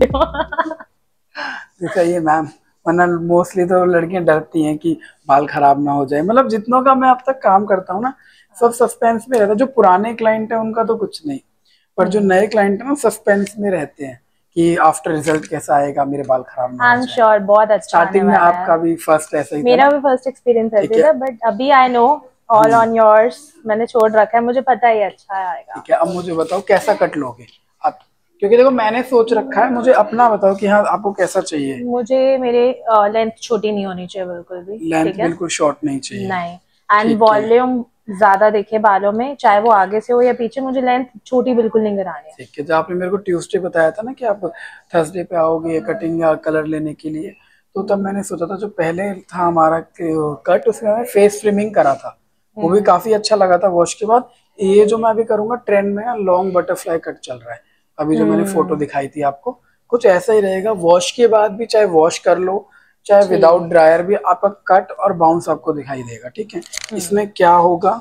तो सही है मैम, वरना मोस्टली तो लड़कियां डरती हैं कि बाल खराब ना हो जाए। मतलब जितनों का मैं अब तक काम करता हूँ ना, सब सस्पेंस में रहता है। जो पुराने क्लाइंट है उनका तो कुछ नहीं, पर जो नए क्लाइंट है ना सस्पेंस में रहते हैं कि आफ्टर रिजल्ट कैसा आएगा, मेरे बाल खराब ना आई हो एम जाए। श्योर बहुत अच्छा आने स्टार्टिंग में वाला है। आपका भी फर्स्ट ऐसा ही था मेरा ना? भी फर्स्ट एक्सपीरियंस ठीक ऐसे है। था, बट अभी I know all on yours. मैंने छोड़ रखा है, मुझे पता ही अच्छा आएगा। ठीक है, अब मुझे बताओ कैसा कट लोगे आप? क्योंकि देखो मैंने सोच रखा है, मुझे अपना बताओ कि हाँ आपको कैसा चाहिए। मुझे मेरे लेंथ छोटी नहीं होनी चाहिए बिल्कुल भी, लेंथ ठीक है। बिल्कुल शॉर्ट नहीं चाहिए। नहीं। एंड ठीक है। वॉल्यूम ज्यादा दिखे बालों में, चाहे ठीक वो है। आगे से हो या पीछे। मुझे लेंथ छोटी बिल्कुल नहीं करानी है। ठीक है, जो आपने मेरे को ट्यूसडे बताया था ना कि आप थर्सडे पे आओगे कटिंग या कलर लेने के लिए, तो तब मैंने सोचा था जो पहले था हमारा कट, उसमें हमें फेस ट्रिमिंग करा था, वो भी काफी अच्छा लगा था वॉश के बाद। ये जो मैं अभी करूंगा ट्रेंड में लॉन्ग बटरफ्लाई कट चल रहा है अभी, जो मैंने फोटो हम्म। दिखाई थी आपको, कुछ ऐसा ही रहेगा। वॉश के बाद भी चाहे वॉश कर लो चाहे विदाउट ठीक। ड्रायर भी, आपका कट और बाउंस आपको दिखाई देगा। ठीक है। हम्म। इसमें क्या होगा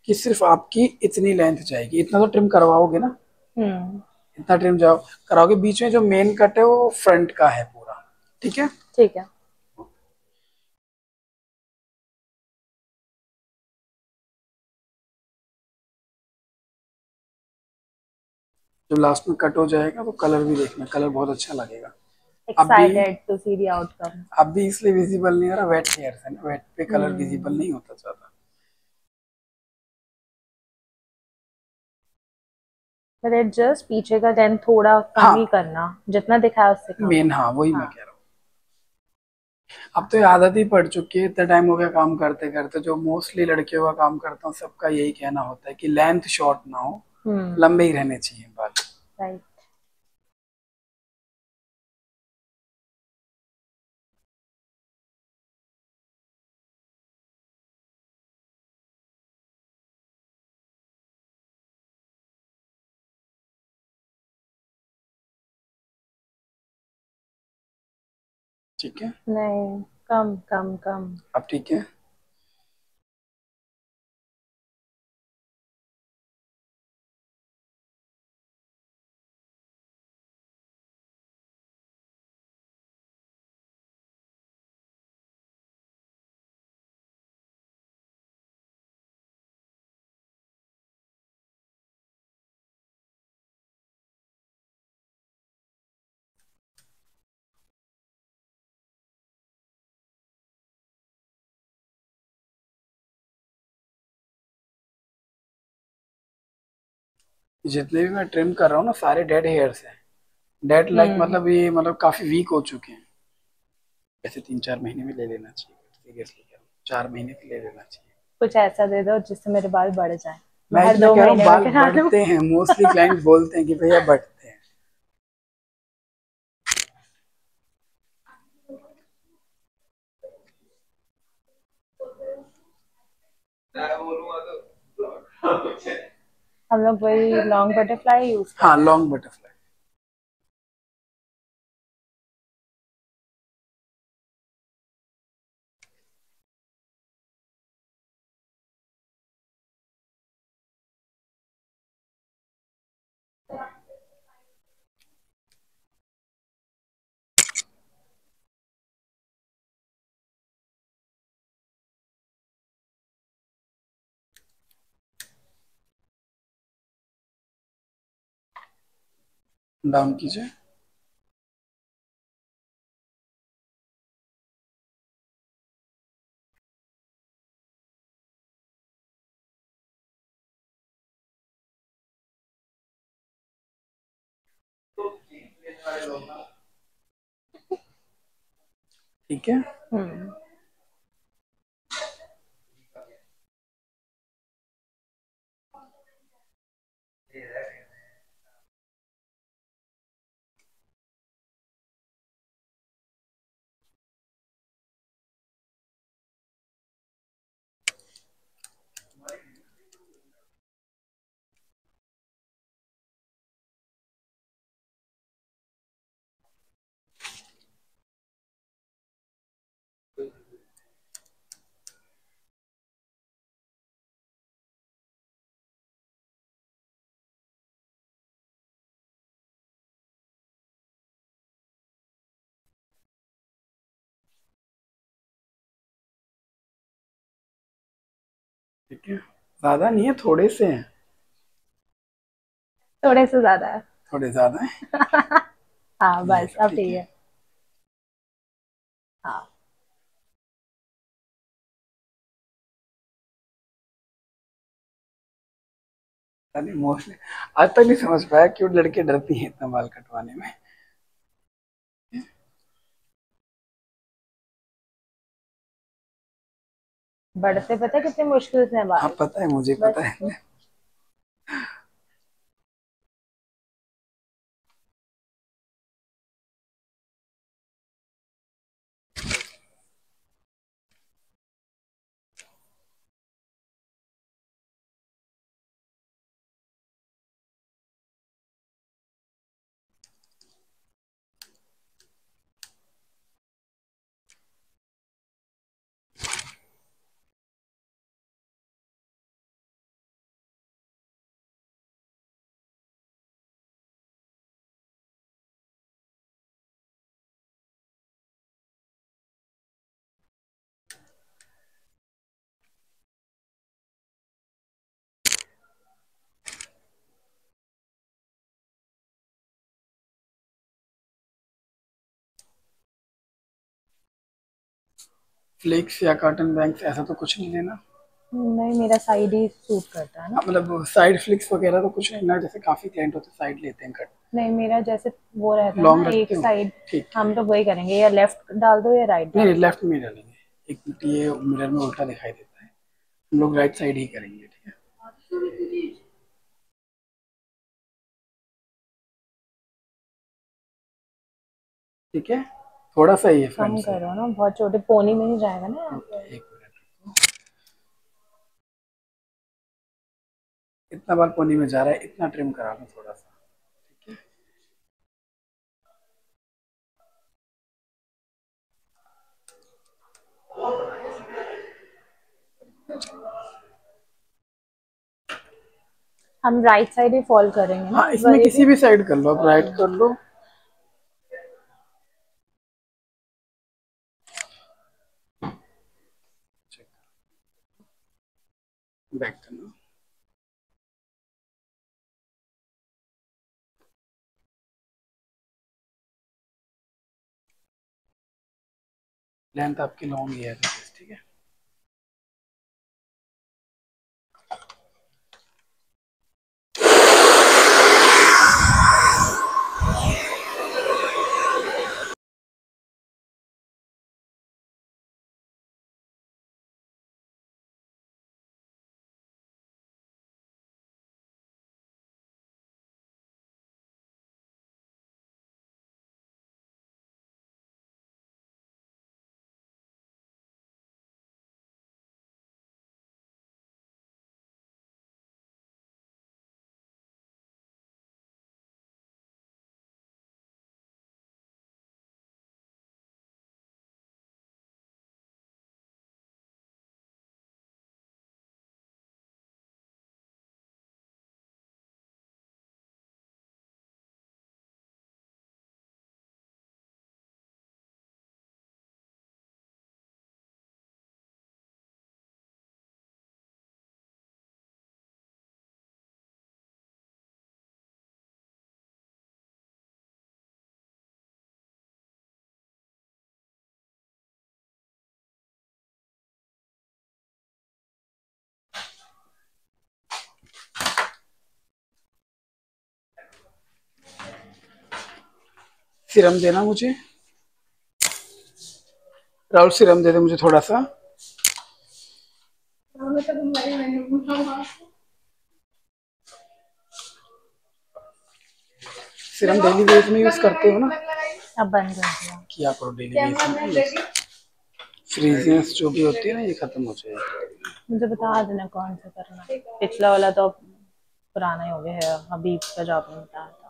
कि सिर्फ आपकी इतनी लेंथ जाएगी, इतना तो ट्रिम करवाओगे ना, हम्म। इतना ट्रिम जाओ कराओगे। बीच में जो मेन कट है वो फ्रंट का है पूरा। ठीक है। ठीक है। जब लास्ट में कट हो जाएगा तो कलर भी देखना, कलर बहुत अच्छा लगेगा। अब भी excited to see the outcome. अब भी इसलिए विजिबल नहीं हो रहा, वेट हेयर है ना, वेट पे कलर विजिबल हम्म। नहीं होता ज्यादा। बट जस्ट पीछे का लेंथ थोड़ा कम हाँ ही करना, जितना दिखाया उससे कम। मेन, हाँ वही मैं हाँ। कह रहा हूँ। अब तो ये आदत ही पड़ चुकी है, इतना टाइम हो गया काम करते करते। जो मोस्टली लड़कियों का काम करता हूँ सबका यही कहना होता है कि लेंथ शॉर्ट ना हो, लंबे ही रहने चाहिए बाल। राइट। ठीक है। नहीं, कम कम कम। अब ठीक है। जितने भी मैं ट्रिम कर रहा हूँ ना सारे डेड हेयर्स हैं। डेड लाइक हम्म। मतलब ये मतलब काफी वीक हो चुके हैं। ऐसे 3-4 महीने में ले लेना चाहिए, सीरियसली कह रहा हूँ, 4 महीने में ले लेना चाहिए। कुछ ऐसा दे दो जिससे मेरे बाल बढ़ जाएं। मैं मैं हर इसलिए दो कह रहा हूँ महीने में बाल करा लूं। बढ़ते हैं, मोस्टली क्लाइंट बोलते हैं कि भैया बढ़ते हैं। हम लोग वही लॉन्ग बटरफ्लाई यूज कर हाँ रहे हैं। Long butterfly. डाउन कीजिए। ठीक है। हम्म। ठीक है, ज्यादा नहीं है, थोड़े से हैं। थोड़े से ज्यादा है। थोड़े ज्यादा है। हाँ ये बस लो, अब ठीक ठीक है। है। हाँ अरे मोस्टली आज तक नहीं समझ पाया क्यों लड़के डरती हैं इतना बाल कटवाने में। बढ़ते पता है कितने मुश्किल से हैं हाँ बाल। पता है, मुझे पता बस है। फ्लिक्स या कॉटन बैंक्स ऐसा तो कुछ नहीं लेना। नहीं, मेरा साइड ही सूट करता है ना। हाँ, मतलब साइड फ्लिक्स वगैरह तो कुछ नहीं ना, जैसे काफी क्लाइंट होते हैं साइड लेते हैं कट। नहीं, मेरा जैसे वो रहता है लॉन्ग ना एक रखते हो? साइड। ठीक है। हम तो वही करेंगे, या लेफ्ट डाल दो या राइट नहीं डाल नहीं, लेफ्ट में डालेंगे। एक मिनट, ये मिरर में उल्टा दिखाई देता है। हम लोग राइट साइड ही करेंगे, ठीक है। ठीक है, थोड़ा सा ही है दो। फ्रंट कम से। करो ना, बहुत छोटे पोनी में नहीं जाएगा ना यहाँ ओके, पे। एक मिनट। इतना बार पोनी में जा रहा है, इतना ट्रिम करा लो थोड़ा सा। ठीक है। हम राइट साइड ही फॉल करेंगे ना हाँ, इस बार इसमें ये किसी भी। भी साइड कर लो, आप राइट कर लो। बैक करना। लेंथ आपकी लॉन्ग ही है, ठीक है। सीरम देना मुझे, राहुल सीरम दे दे मुझे थोड़ा सा। सीरम डेली बेस में यूज करते हो ना? अब बंद कर दिया। किया करो डेली बेस में यूज। फ्रीजीनेस जो भी होती है ना, ये खत्म हो जाएगी। मुझे बता देना कौन सा करना है। पिछला वाला तो पुराना ही हो गया है, अभी का जो आपने बताया था।